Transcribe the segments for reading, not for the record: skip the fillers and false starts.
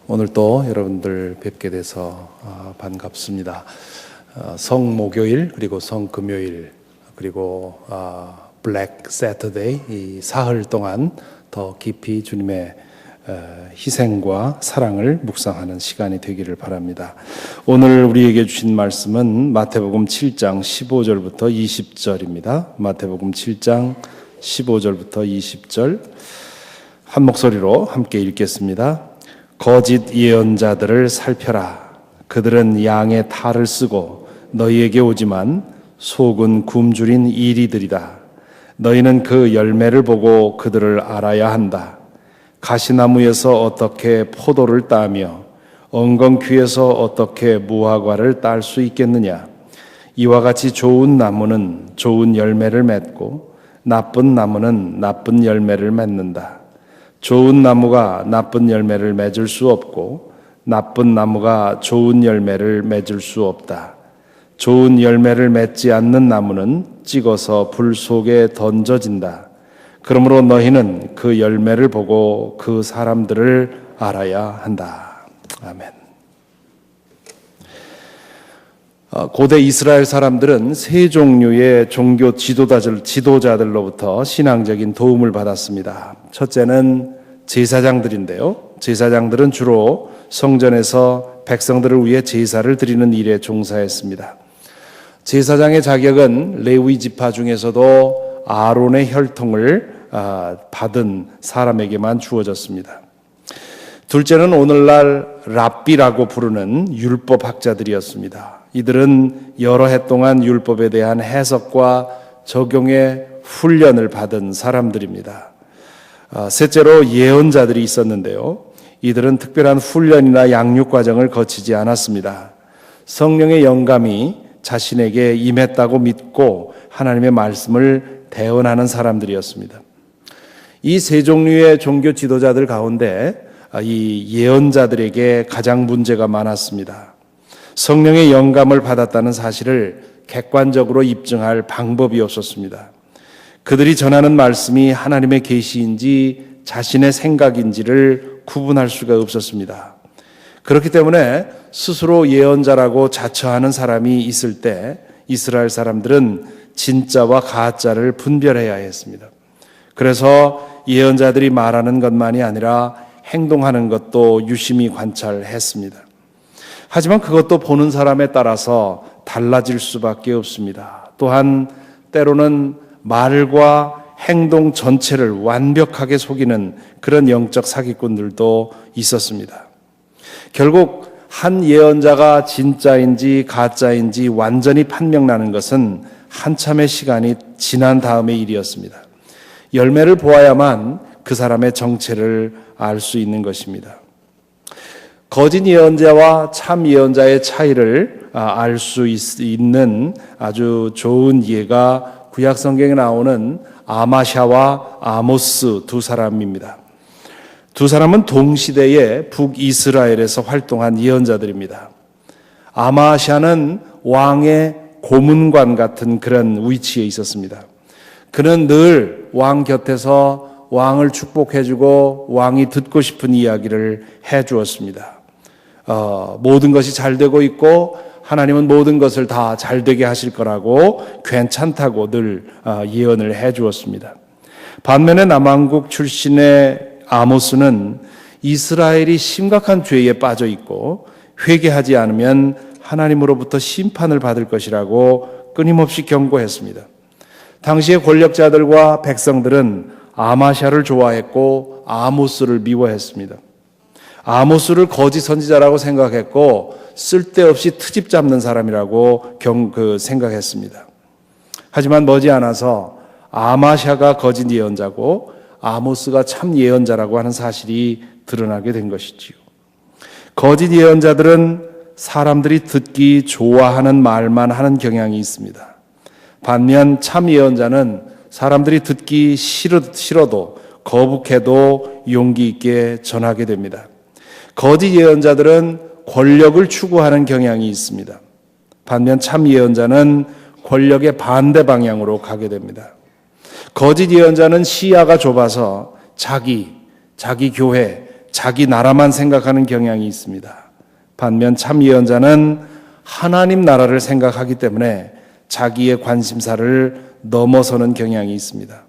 오늘 또 여러분들 뵙게 돼서 반갑습니다. 성목요일 그리고 성금요일 그리고 블랙 세터데이 이 사흘 동안 더 깊이 주님의 희생과 사랑을 묵상하는 시간이 되기를 바랍니다. 오늘 우리에게 주신 말씀은 마태복음 7장 15절부터 20절입니다. 마태복음 7장 15절부터 20절 한 목소리로 함께 읽겠습니다. 거짓 예언자들을 살펴라. 그들은 양의 탈을 쓰고 너희에게 오지만 속은 굶주린 이리들이다. 너희는 그 열매를 보고 그들을 알아야 한다. 가시나무에서 어떻게 포도를 따며 엉겅퀴에서 어떻게 무화과를 딸 수 있겠느냐. 이와 같이 좋은 나무는 좋은 열매를 맺고 나쁜 나무는 나쁜 열매를 맺는다. 좋은 나무가 나쁜 열매를 맺을 수 없고 나쁜 나무가 좋은 열매를 맺을 수 없다. 좋은 열매를 맺지 않는 나무는 찍어서 불 속에 던져진다. 그러므로 너희는 그 열매를 보고 그 사람들을 알아야 한다. 아멘. 고대 이스라엘 사람들은 세 종류의 종교 지도자들로부터 신앙적인 도움을 받았습니다. 첫째는 제사장들인데요. 제사장들은 주로 성전에서 백성들을 위해 제사를 드리는 일에 종사했습니다. 제사장의 자격은 레위 지파 중에서도 아론의 혈통을 받은 사람에게만 주어졌습니다. 둘째는 오늘날 랍비라고 부르는 율법학자들이었습니다. 이들은 여러 해 동안 율법에 대한 해석과 적용의 훈련을 받은 사람들입니다. 셋째로 예언자들이 있었는데요. 이들은 특별한 훈련이나 양육 과정을 거치지 않았습니다. 성령의 영감이 자신에게 임했다고 믿고 하나님의 말씀을 대언하는 사람들이었습니다. 이 세 종류의 종교 지도자들 가운데 이 예언자들에게 가장 문제가 많았습니다. 성령의 영감을 받았다는 사실을 객관적으로 입증할 방법이 없었습니다. 그들이 전하는 말씀이 하나님의 계시인지 자신의 생각인지를 구분할 수가 없었습니다. 그렇기 때문에 스스로 예언자라고 자처하는 사람이 있을 때 이스라엘 사람들은 진짜와 가짜를 분별해야 했습니다. 그래서 예언자들이 말하는 것만이 아니라 행동하는 것도 유심히 관찰했습니다. 하지만 그것도 보는 사람에 따라서 달라질 수밖에 없습니다. 또한 때로는 말과 행동 전체를 완벽하게 속이는 그런 영적 사기꾼들도 있었습니다. 결국 한 예언자가 진짜인지 가짜인지 완전히 판명나는 것은 한참의 시간이 지난 다음의 일이었습니다. 열매를 보아야만 그 사람의 정체를 알 수 있는 것입니다. 거짓 예언자와 참 예언자의 차이를 알 수 있는 아주 좋은 예가 구약 성경에 나오는 아마샤와 아모스 두 사람입니다. 두 사람은 동시대에 북이스라엘에서 활동한 예언자들입니다. 아마샤는 왕의 고문관 같은 그런 위치에 있었습니다. 그는 늘 왕 곁에서 왕을 축복해주고 왕이 듣고 싶은 이야기를 해주었습니다. 모든 것이 잘 되고 있고 하나님은 모든 것을 다 잘 되게 하실 거라고 괜찮다고 늘 예언을 해주었습니다. 반면에 남왕국 출신의 아모스는 이스라엘이 심각한 죄에 빠져 있고 회개하지 않으면 하나님으로부터 심판을 받을 것이라고 끊임없이 경고했습니다. 당시의 권력자들과 백성들은 아마샤를 좋아했고 아모스를 미워했습니다. 아모스를 거짓 선지자라고 생각했고 쓸데없이 트집 잡는 사람이라고 생각했습니다. 하지만 머지않아서 아마샤가 거짓 예언자고 아모스가 참 예언자라고 하는 사실이 드러나게 된 것이지요. 거짓 예언자들은 사람들이 듣기 좋아하는 말만 하는 경향이 있습니다. 반면 참 예언자는 사람들이 듣기 싫어도 거북해도 용기 있게 전하게 됩니다. 거짓 예언자들은 권력을 추구하는 경향이 있습니다. 반면 참 예언자는 권력의 반대 방향으로 가게 됩니다. 거짓 예언자는 시야가 좁아서 자기 교회, 자기 나라만 생각하는 경향이 있습니다. 반면 참 예언자는 하나님 나라를 생각하기 때문에 자기의 관심사를 넘어서는 경향이 있습니다.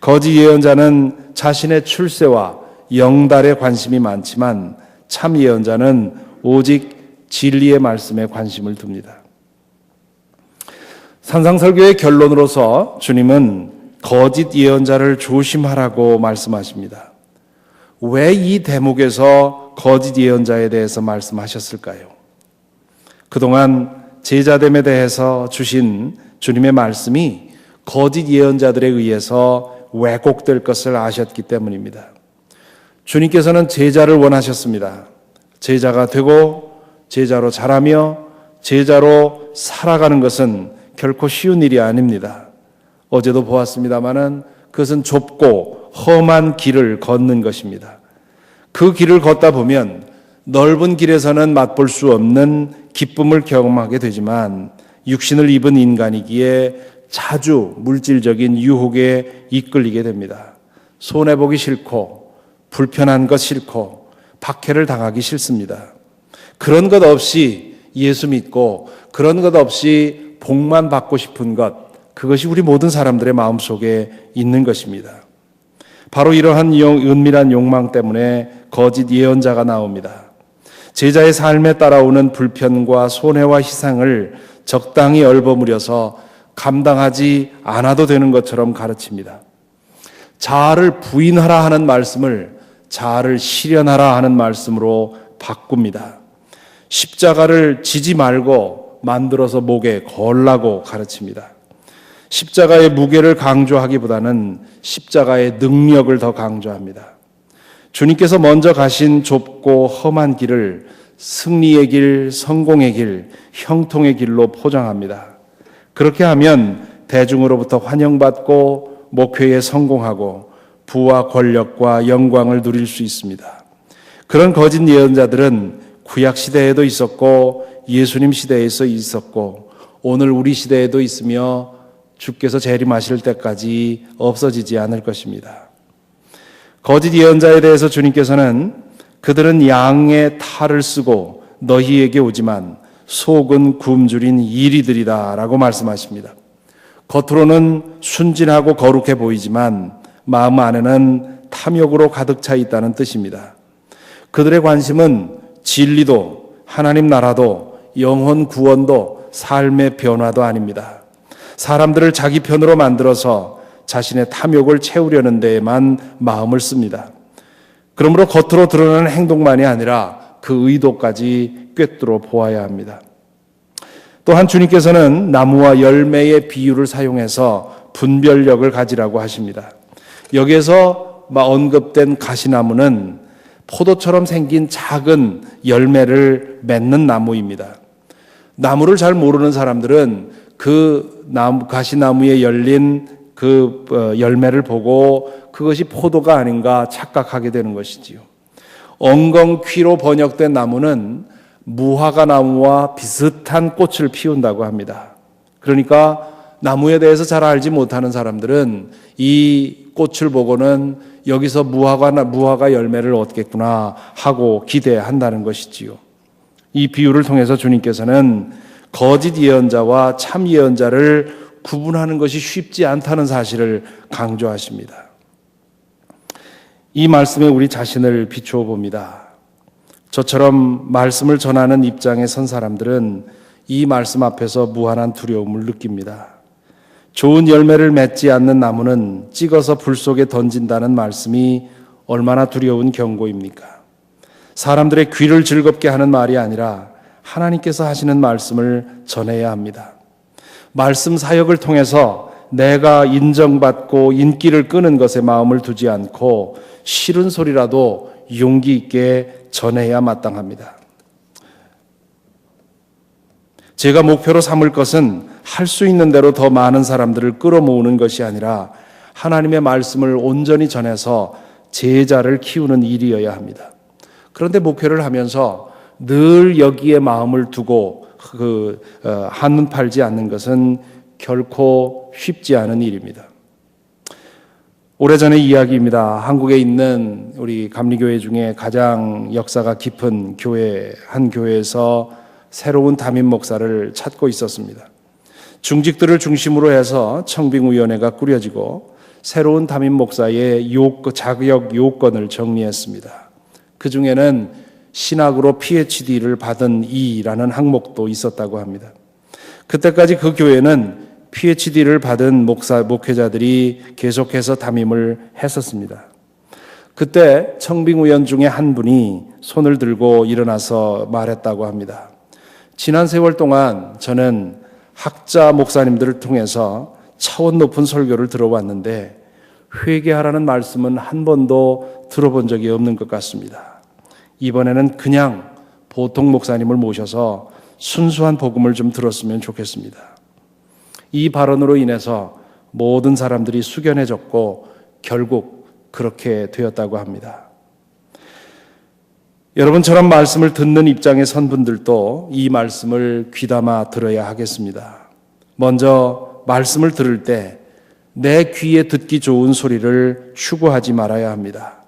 거짓 예언자는 자신의 출세와 영달에 관심이 많지만 참 예언자는 오직 진리의 말씀에 관심을 둡니다. 산상설교의 결론으로서 주님은 거짓 예언자를 조심하라고 말씀하십니다. 왜 이 대목에서 거짓 예언자에 대해서 말씀하셨을까요? 그동안 제자됨에 대해서 주신 주님의 말씀이 거짓 예언자들에 의해서 왜곡될 것을 아셨기 때문입니다. 주님께서는 제자를 원하셨습니다. 제자가 되고 제자로 자라며 제자로 살아가는 것은 결코 쉬운 일이 아닙니다. 어제도 보았습니다마는 그것은 좁고 험한 길을 걷는 것입니다. 그 길을 걷다 보면 넓은 길에서는 맛볼 수 없는 기쁨을 경험하게 되지만 육신을 입은 인간이기에 자주 물질적인 유혹에 이끌리게 됩니다. 손해보기 싫고 불편한 것 싫고 박해를 당하기 싫습니다. 그런 것 없이 예수 믿고 그런 것 없이 복만 받고 싶은 것, 그것이 우리 모든 사람들의 마음속에 있는 것입니다. 바로 이러한 은밀한 욕망 때문에 거짓 예언자가 나옵니다. 제자의 삶에 따라오는 불편과 손해와 희생을 적당히 얼버무려서 감당하지 않아도 되는 것처럼 가르칩니다. 자아를 부인하라 하는 말씀을 자아를 실현하라 하는 말씀으로 바꿉니다. 십자가를 지지 말고 만들어서 목에 걸라고 가르칩니다. 십자가의 무게를 강조하기보다는 십자가의 능력을 더 강조합니다. 주님께서 먼저 가신 좁고 험한 길을 승리의 길, 성공의 길, 형통의 길로 포장합니다. 그렇게 하면 대중으로부터 환영받고 목회에 성공하고 부와 권력과 영광을 누릴 수 있습니다. 그런 거짓 예언자들은 구약 시대에도 있었고 예수님 시대에서 있었고 오늘 우리 시대에도 있으며 주께서 재림하실 때까지 없어지지 않을 것입니다. 거짓 예언자에 대해서 주님께서는 그들은 양의 탈을 쓰고 너희에게 오지만 속은 굶주린 이리들이다 라고 말씀하십니다. 겉으로는 순진하고 거룩해 보이지만 마음 안에는 탐욕으로 가득 차 있다는 뜻입니다. 그들의 관심은 진리도 하나님 나라도 영혼 구원도 삶의 변화도 아닙니다. 사람들을 자기 편으로 만들어서 자신의 탐욕을 채우려는 데에만 마음을 씁니다. 그러므로 겉으로 드러나는 행동만이 아니라 그 의도까지 꿰뚫어 보아야 합니다. 또한 주님께서는 나무와 열매의 비유를 사용해서 분별력을 가지라고 하십니다. 여기에서 언급된 가시나무는 포도처럼 생긴 작은 열매를 맺는 나무입니다. 나무를 잘 모르는 사람들은 그 가시나무에 열린 그 열매를 보고 그것이 포도가 아닌가 착각하게 되는 것이지요. 엉겅퀴로 번역된 나무는 무화과 나무와 비슷한 꽃을 피운다고 합니다. 그러니까 나무에 대해서 잘 알지 못하는 사람들은 이 꽃을 보고는 여기서 무화과 열매를 얻겠구나 하고 기대한다는 것이지요. 이 비유를 통해서 주님께서는 거짓 예언자와 참 예언자를 구분하는 것이 쉽지 않다는 사실을 강조하십니다. 이 말씀에 우리 자신을 비추어 봅니다. 저처럼 말씀을 전하는 입장에 선 사람들은 이 말씀 앞에서 무한한 두려움을 느낍니다. 좋은 열매를 맺지 않는 나무는 찍어서 불 속에 던진다는 말씀이 얼마나 두려운 경고입니까? 사람들의 귀를 즐겁게 하는 말이 아니라 하나님께서 하시는 말씀을 전해야 합니다. 말씀 사역을 통해서 내가 인정받고 인기를 끄는 것에 마음을 두지 않고 싫은 소리라도 용기 있게 전해야 마땅합니다. 제가 목표로 삼을 것은 할 수 있는 대로 더 많은 사람들을 끌어모으는 것이 아니라 하나님의 말씀을 온전히 전해서 제자를 키우는 일이어야 합니다. 그런데 목회를 하면서 늘 여기에 마음을 두고 한눈 팔지 않는 것은 결코 쉽지 않은 일입니다. 오래전의 이야기입니다. 한국에 있는 우리 감리교회 중에 가장 역사가 깊은 교회, 한 교회에서 새로운 담임 목사를 찾고 있었습니다. 중직들을 중심으로 해서 청빙위원회가 꾸려지고 새로운 담임 목사의 자격 요건을 정리했습니다. 그 중에는 신학으로 PhD를 받은 이라는 항목도 있었다고 합니다. 그때까지 그 교회는 PhD를 받은 목회자들이 계속해서 담임을 했었습니다. 그때 청빙위원 중에 한 분이 손을 들고 일어나서 말했다고 합니다. 지난 세월 동안 저는 학자 목사님들을 통해서 차원 높은 설교를 들어왔는데 회개하라는 말씀은 한 번도 들어본 적이 없는 것 같습니다. 이번에는 그냥 보통 목사님을 모셔서 순수한 복음을 좀 들었으면 좋겠습니다. 이 발언으로 인해서 모든 사람들이 숙연해졌고 결국 그렇게 되었다고 합니다. 여러분처럼 말씀을 듣는 입장에 선 분들도 이 말씀을 귀담아 들어야 하겠습니다. 먼저 말씀을 들을 때 내 귀에 듣기 좋은 소리를 추구하지 말아야 합니다.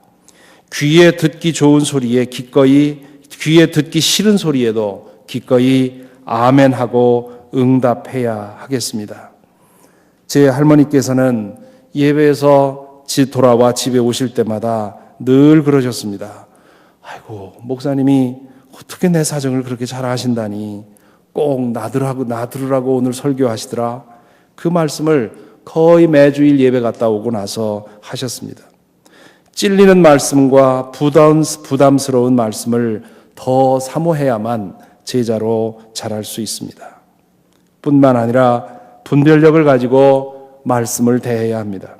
귀에 듣기 좋은 소리에 기꺼이, 귀에 듣기 싫은 소리에도 기꺼이 아멘하고 응답해야 하겠습니다. 제 할머니께서는 예배에서 돌아와 집에 오실 때마다 늘 그러셨습니다. 아이고, 목사님이 어떻게 내 사정을 그렇게 잘 아신다니 꼭 나들으라고 오늘 설교하시더라. 그 말씀을 거의 매주일 예배 갔다 오고 나서 하셨습니다. 찔리는 말씀과 부담스러운 말씀을 더 사모해야만 제자로 자랄 수 있습니다. 뿐만 아니라 분별력을 가지고 말씀을 대해야 합니다.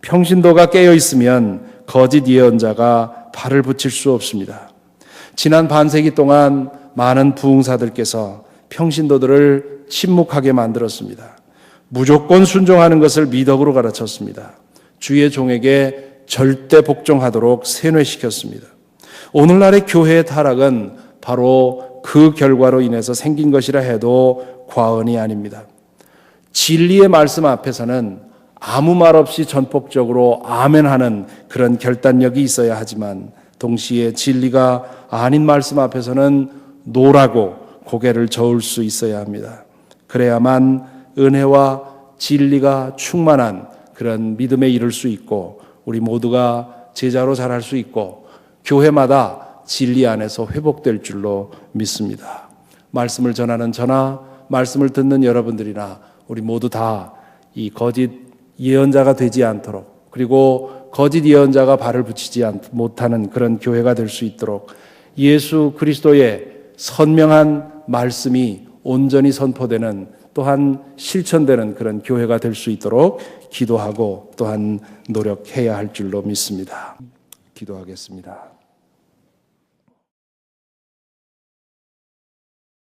평신도가 깨어 있으면 거짓 예언자가 발을 붙일 수 없습니다. 지난 반세기 동안 많은 부흥사들께서 평신도들을 침묵하게 만들었습니다. 무조건 순종하는 것을 미덕으로 가르쳤습니다. 주의 종에게 절대 복종하도록 세뇌시켰습니다. 오늘날의 교회의 타락은 바로 그 결과로 인해서 생긴 것이라 해도 과언이 아닙니다. 진리의 말씀 앞에서는 아무 말 없이 전폭적으로 아멘하는 그런 결단력이 있어야 하지만 동시에 진리가 아닌 말씀 앞에서는 노라고 고개를 저을 수 있어야 합니다. 그래야만 은혜와 진리가 충만한 그런 믿음에 이를 수 있고 우리 모두가 제자로 자랄 수 있고 교회마다 진리 안에서 회복될 줄로 믿습니다. 말씀을 전하는 저나 말씀을 듣는 여러분들이나 우리 모두 다 이 거짓 예언자가 되지 않도록 그리고 거짓 예언자가 발을 붙이지 못하는 그런 교회가 될 수 있도록 예수 그리스도의 선명한 말씀이 온전히 선포되는 또한 실천되는 그런 교회가 될 수 있도록 기도하고 또한 노력해야 할 줄로 믿습니다. 기도하겠습니다.